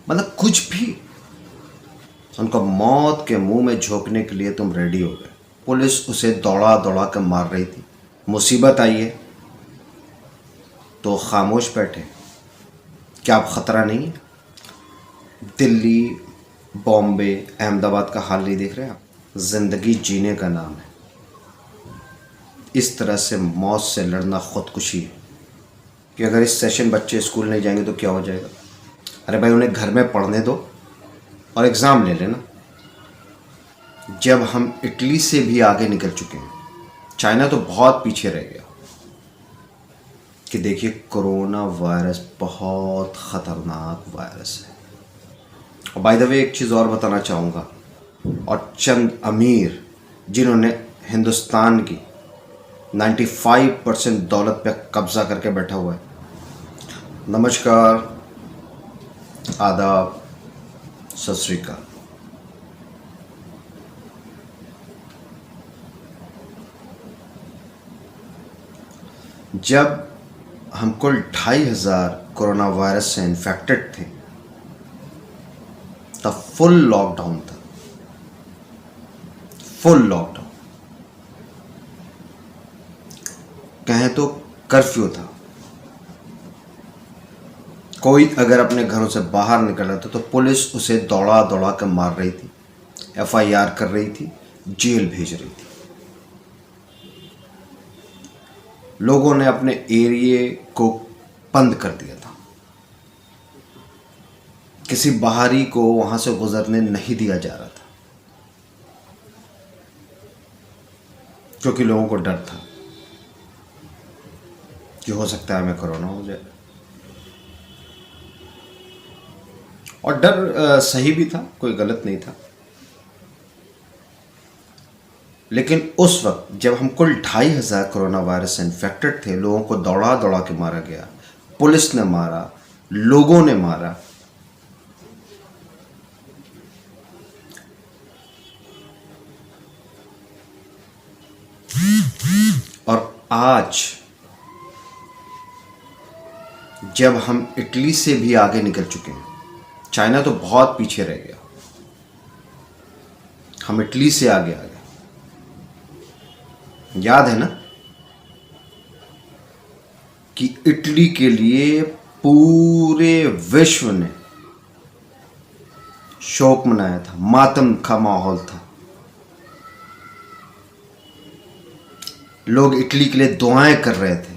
मतलब कुछ भी। उनको मौत के मुंह में झोंकने के लिए तुम रेडी हो गए। पुलिस उसे दौड़ा दौड़ा कर मार रही थी। मुसीबत आई है तो खामोश बैठे। क्या अब खतरा नहीं है? दिल्ली, बॉम्बे, अहमदाबाद का हाल नहीं देख रहे आप? जिंदगी जीने का नाम है। इस तरह से मौत से लड़ना खुदकुशी है। कि अगर इस सेशन बच्चे स्कूल नहीं जाएंगे तो क्या हो जाएगा? अरे भाई, उन्हें घर में पढ़ने दो और एग्ज़ाम ले लेना। जब हम इटली से भी आगे निकल चुके हैं, चाइना तो बहुत पीछे रह गया। कि देखिए, कोरोना वायरस बहुत ख़तरनाक वायरस है। और बाय द वे, एक चीज़ और बताना चाहूँगा। और चंद अमीर जिन्होंने हिंदुस्तान की 95% दौलत पे कब्ज़ा करके बैठा हुआ है। नमस्कार, आदाब, सत श्री अकाल। जब हम कुल 2500 कोरोना वायरस से इन्फेक्टेड थे, तब फुल लॉकडाउन था। फुल लॉकडाउन, कहें तो कर्फ्यू था। कोई अगर अपने घरों से बाहर निकल रहा था तो पुलिस उसे दौड़ा दौड़ा कर मार रही थी, FIR कर रही थी, जेल भेज रही थी। लोगों ने अपने एरिए को बंद कर दिया था। किसी बाहरी को वहां से गुजरने नहीं दिया जा रहा था, क्योंकि लोगों को डर था कि हो सकता है हमें कोरोना हो जाए। और डर सही भी था, कोई गलत नहीं था। लेकिन उस वक्त जब हम कुल 2500 कोरोना वायरस से इन्फेक्टेड थे, लोगों को दौड़ा दौड़ा के मारा गया, पुलिस ने मारा, लोगों ने मारा। और आज जब हम इटली से भी आगे निकल चुके हैं, चाइना तो बहुत पीछे रह गया, हम इटली से आगे आ गए। याद है ना कि इटली के लिए पूरे विश्व ने शोक मनाया था, मातम का माहौल था। लोग इटली के लिए दुआएं कर रहे थे।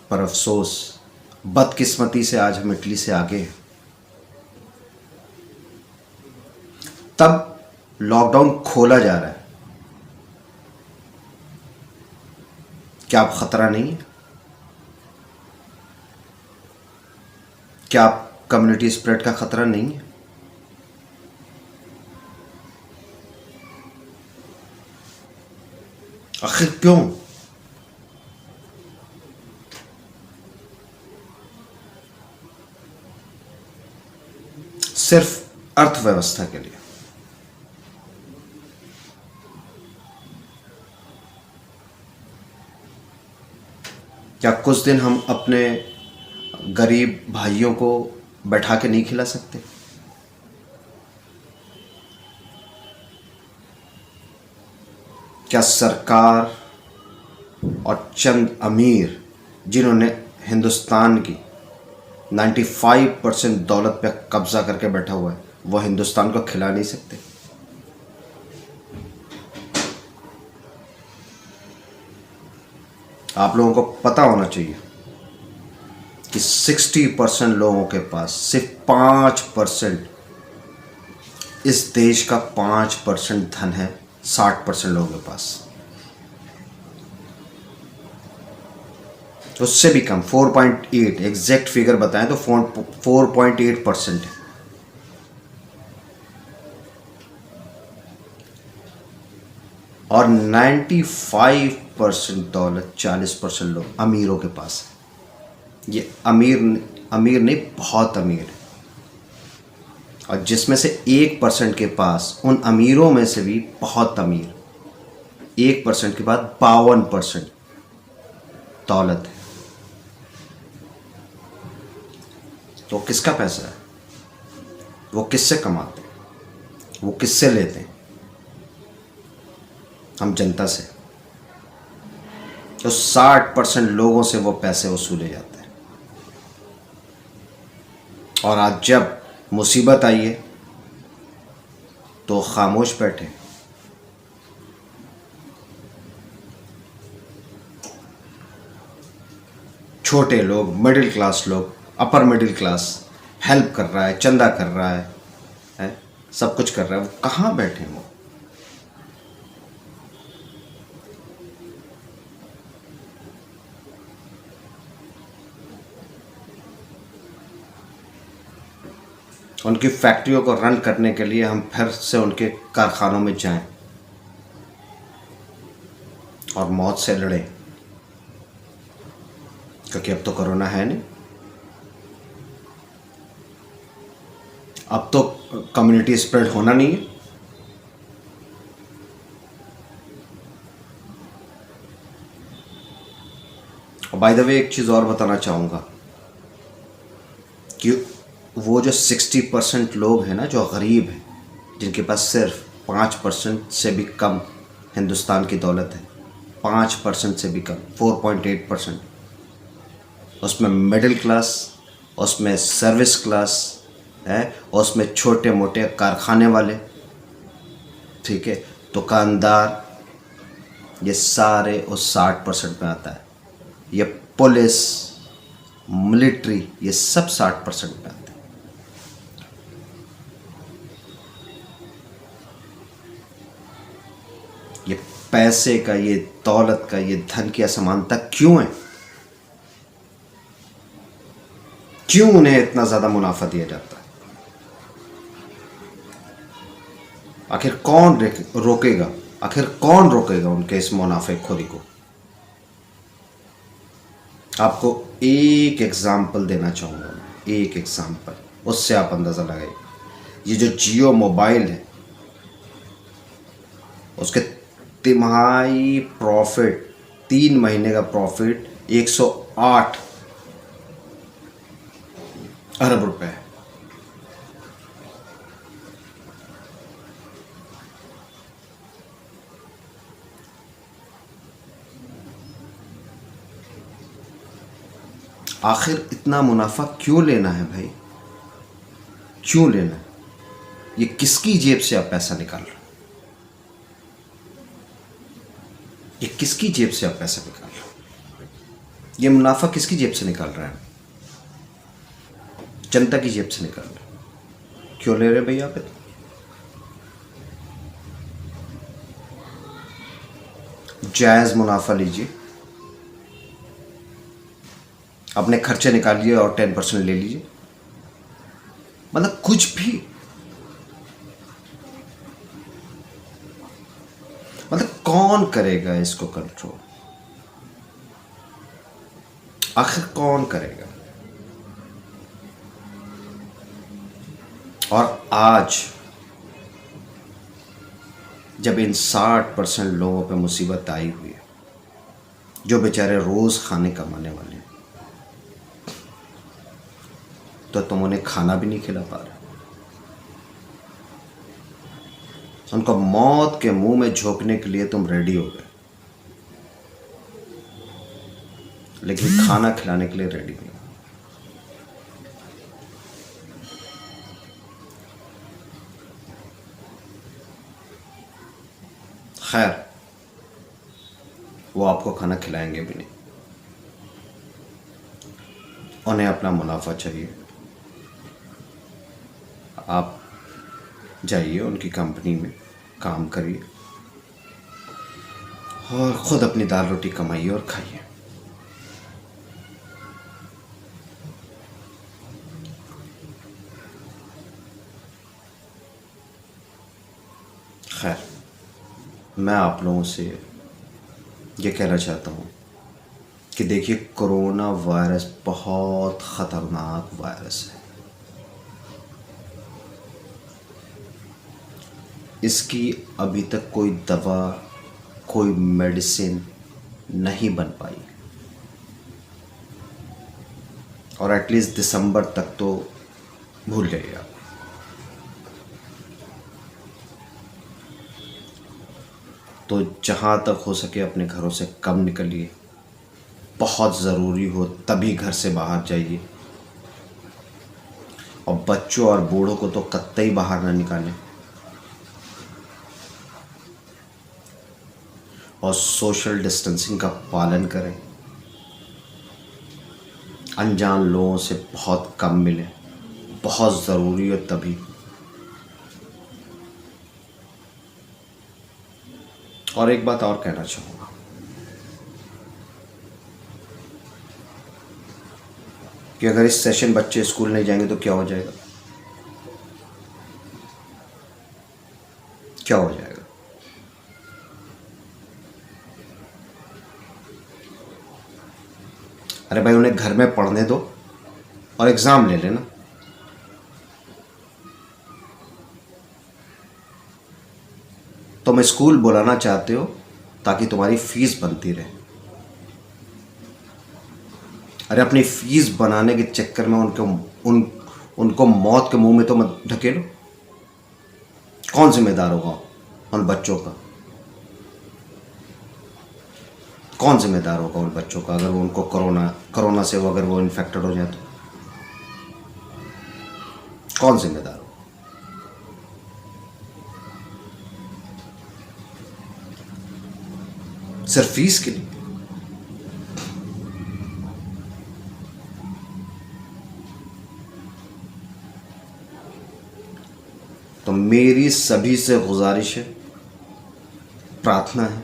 पर अफसोस, बदकिस्मती से आज हम इटली से आगे हैं। तब लॉकडाउन खोला जा रहा है। क्या अब खतरा नहीं है? क्या अब कम्युनिटी स्प्रेड का खतरा नहीं है? आखिर क्यों? सिर्फ अर्थव्यवस्था के लिए। क्या कुछ दिन हम अपने गरीब भाइयों को बैठा के नहीं खिला सकते? क्या सरकार और चंद अमीर जिन्होंने हिंदुस्तान की 95% दौलत पे कब्जा करके बैठा हुआ है, वो हिंदुस्तान को खिला नहीं सकते? आप लोगों को पता होना चाहिए कि 60% लोगों के पास सिर्फ 5%, इस देश का 5% धन है 60% लोगों के पास। उससे भी कम, 4.8, एग्जैक्ट फिगर बताएं तो 4.8% है। और 95% दौलत 40% लोग अमीरों के पास है। ये अमीर नहीं, बहुत अमीर है। और जिसमें से 1% के पास, उन अमीरों में से भी बहुत अमीर, 1% के बाद 52% दौलत है। तो किसका पैसा है? वो किससे कमाते हैं? वो किससे लेते हैं? हम जनता से। तो 60% लोगों से वो पैसे वसूले जाते हैं। और आज जब मुसीबत आई है तो खामोश बैठे। छोटे लोग, मिडिल क्लास लोग, अपर मिडिल क्लास हेल्प कर रहा है, चंदा कर रहा है, सब कुछ कर रहा है। वो कहाँ बैठे हैं? वो उनकी फैक्ट्रियों को रन करने के लिए हम फिर से उनके कारखानों में जाएं और मौत से लड़ें, क्योंकि अब तो कोरोना है नहीं। अब तो कम्युनिटी स्प्रेड होना नहीं है। और बाय द वे एक चीज़ और बताना चाहूँगा कि वो जो 60% लोग हैं ना, जो गरीब हैं, जिनके पास सिर्फ 5% से भी कम हिंदुस्तान की दौलत है, 5% से भी कम, 4.8%, उसमें मिडिल क्लास, उसमें सर्विस क्लास है, उसमें छोटे मोटे कारखाने वाले, ठीक है, दुकानदार, ये सारे उस 60% में आता है। ये पुलिस, मिलिट्री, ये सब 60% में आते हैं। ये पैसे का, ये दौलत का, ये धन की असमानता क्यों है? क्यों उन्हें इतना ज्यादा मुनाफा दिया जाता है? आखिर कौन रोकेगा? आखिर कौन रोकेगा उनके इस मुनाफेखोरी को? आपको एक एग्जाम्पल देना चाहूँगा मैं, एक एग्जाम्पल, उससे आप अंदाज़ा लगाइए। ये जो जियो मोबाइल है, उसके तिमाही प्रॉफिट, 3 महीने का प्रॉफिट 108 अरब रुपए है। आखिर इतना मुनाफा क्यों लेना है भाई? क्यों लेना है? ये किसकी जेब से आप पैसा निकाल रहे हो? ये किसकी जेब से आप पैसा निकाल रहे हो? ये मुनाफा किसकी जेब से निकाल रहा है? जनता की जेब से निकाल रहे हो। क्यों ले रहे भैया आप? जायज मुनाफा लीजिए, अपने खर्चे निकालिए और 10% ले लीजिए। मतलब कुछ भी, मतलब कौन करेगा इसको कंट्रोल? आखिर कौन करेगा? और आज जब इन 60% लोगों पे मुसीबत आई हुई है, जो बेचारे रोज खाने कमाने वाले हैं, तो तुम उन्हें खाना भी नहीं खिला पा रहे। उनको मौत के मुंह में झोंकने के लिए तुम रेडी हो गए, लेकिन खाना खिलाने के लिए रेडी नहीं। खैर, वो आपको खाना खिलाएंगे भी नहीं। उन्हें अपना मुनाफा चाहिए। आप जाइए उनकी कंपनी में काम करिए और खुद अपनी दाल रोटी कमाइए और खाइए। खैर, मैं आप लोगों से ये कहना चाहता हूँ कि देखिए, कोरोना वायरस बहुत ख़तरनाक वायरस है। इसकी अभी तक कोई दवा, कोई मेडिसिन नहीं बन पाई। और एटलीस्ट दिसंबर तक तो भूल जाइए आप। तो जहाँ तक हो सके अपने घरों से कम निकलिए, बहुत ज़रूरी हो तभी घर से बाहर जाइए, और बच्चों और बूढ़ों को तो कतई बाहर ना निकालें, और सोशल डिस्टेंसिंग का पालन करें। अनजान लोगों से बहुत कम मिलें, बहुत ज़रूरी हो तभी। और एक बात और कहना चाहूँगा, कि अगर इस सेशन बच्चे स्कूल नहीं जाएंगे तो क्या हो जाएगा? क्या हो जाएगा? अरे भाई, उन्हें घर में पढ़ने दो और एग्ज़ाम ले लेना। तुम स्कूल बुलाना चाहते हो ताकि तुम्हारी फीस बनती रहे। अरे अपनी फीस बनाने के चक्कर में उनको मौत के मुंह में तो मत ढकेलो। कौन जिम्मेदार होगा उन बच्चों का? कौन जिम्मेदार होगा उन बच्चों का अगर वो उनको कोरोना से अगर वो इन्फेक्टेड हो जाए तो? कौन जिम्मेदार होगा? सिर्फ फीस के लिए? तो मेरी सभी से गुजारिश है, प्रार्थना है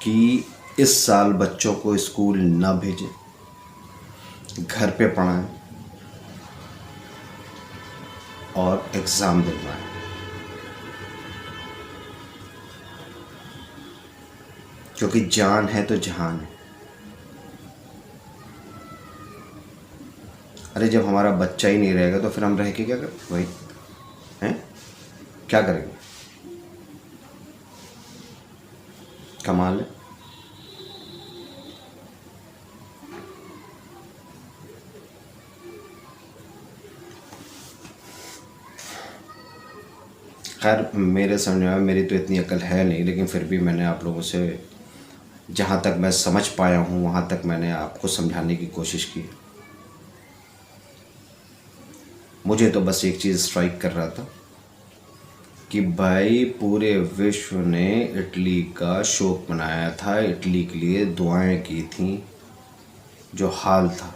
कि इस साल बच्चों को स्कूल न भेजें, घर पे पढ़ाएं और एग्ज़ाम दिलवाएं। क्योंकि जान है तो जहान है। अरे जब हमारा बच्चा ही नहीं रहेगा तो फिर हम रह के क्या करें भाई? हैं? क्या करेंगे? कमाल है। खैर, मेरे समझ में मेरी तो इतनी अकल है नहीं, लेकिन फिर भी मैंने आप लोगों से जहाँ तक मैं समझ पाया हूँ वहाँ तक मैंने आपको समझाने की कोशिश की। मुझे तो बस एक चीज़ स्ट्राइक कर रहा था कि भाई पूरे विश्व ने इटली का शोक मनाया था, इटली के लिए दुआएं की थी। जो हाल था,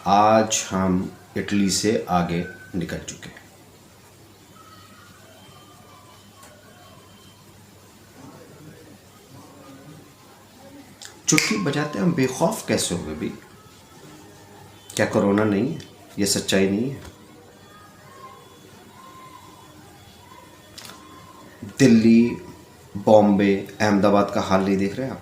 आज हम इटली से आगे निकल चुके हैं। चुटकी बजाते हम बेखौफ कैसे हो गए भाई? क्या कोरोना नहीं है? ये सच्चाई नहीं है? दिल्ली, बॉम्बे, अहमदाबाद का हाल नहीं देख रहे आप?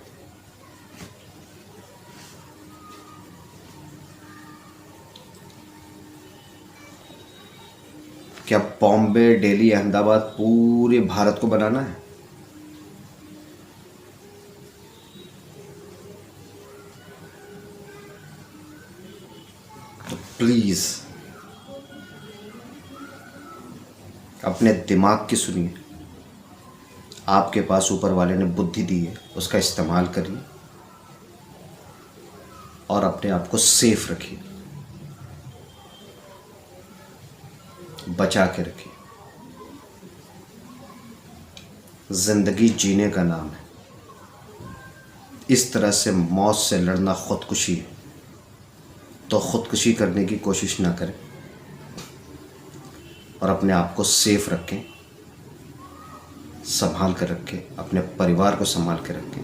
क्या बॉम्बे, दिल्ली, अहमदाबाद पूरे भारत को बनाना है? तो प्लीज़ अपने दिमाग की सुनिए। आपके पास ऊपर वाले ने बुद्धि दी है, उसका इस्तेमाल करिए और अपने आप को सेफ रखिए, बचा के रखिए। जिंदगी जीने का नाम है। इस तरह से मौत से लड़ना खुदकुशी है, तो खुदकुशी करने की कोशिश ना करें और अपने आप को सेफ रखें, संभाल कर रखें, अपने परिवार को संभाल कर रखें।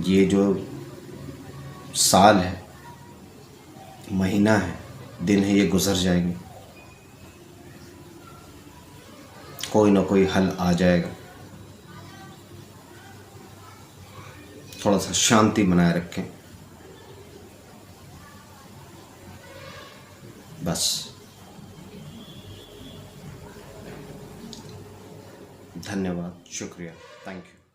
ये जो साल है, महीना है, दिन है, ये गुजर जाएंगे। कोई ना कोई हल आ जाएगा। थोड़ा सा शांति बनाए रखें, बस। धन्यवाद, शुक्रिया, थैंक यू।